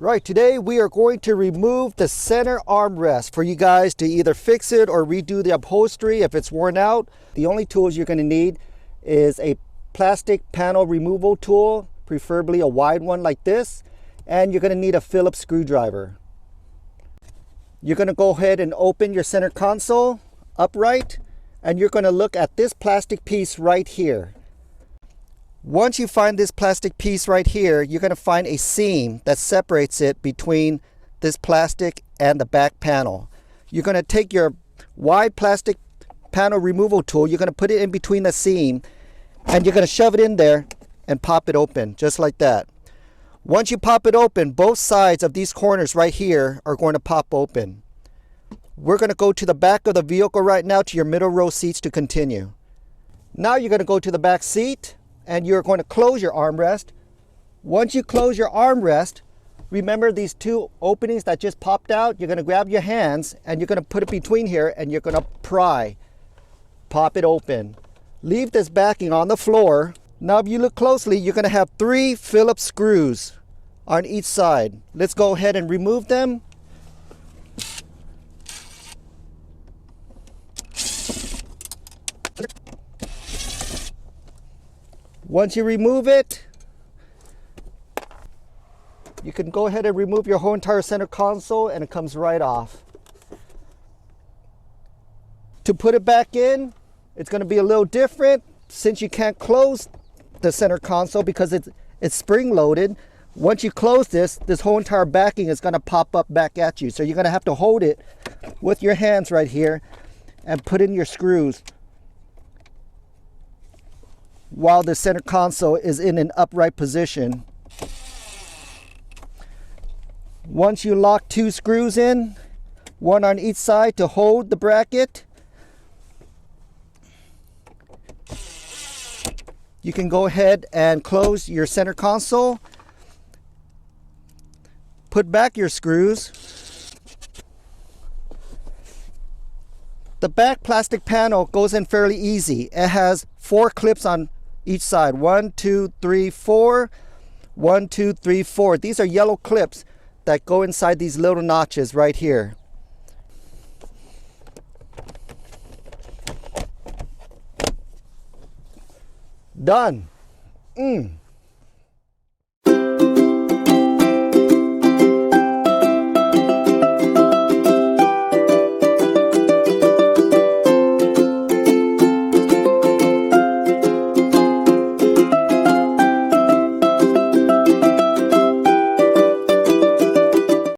Right, today we are going to remove the center armrest for you guys to either fix it or redo the upholstery if it's worn out. The only tools you're going to need is a plastic panel removal tool, preferably a wide one like this, and you're going to need a Phillips screwdriver. You're going to go ahead and open your center console upright, and you're going to look at this plastic piece right here. Once you find this plastic piece right here, you're going to find a seam that separates it between this plastic and the back panel. You're going to take your wide plastic panel removal tool, you're going to put it in between the seam, and you're going to shove it in there and pop it open, just like that. Once you pop it open, both sides of these corners right here are going to pop open. We're going to go to the back of the vehicle right now to your middle row seats to continue. Now you're going to go to the back seat, and you're going to close your armrest. Once you close your armrest, remember these two openings that just popped out? You're going to grab your hands and you're going to put it between here, and you're going to pop it open. Leave this backing on the floor. Now if you look closely, you're going to have 3 Phillips screws on each side. Let's go ahead and remove them. Once you remove it, you can go ahead and remove your whole entire center console, and it comes right off. To put it back in, it's going to be a little different since you can't close the center console because it's spring loaded. Once you close this whole entire backing is going to pop up back at you. So you're going to have to hold it with your hands right here and put in your screws while the center console is in an upright position. Once you lock 2 screws in, one on each side to hold the bracket, you can go ahead and close your center console. Put back your screws. The back plastic panel goes in fairly easy. It has 4 clips on each side. 1, 2, 3, 4. 1, 2, 3, 4. These are yellow clips that go inside these little notches right here. Done.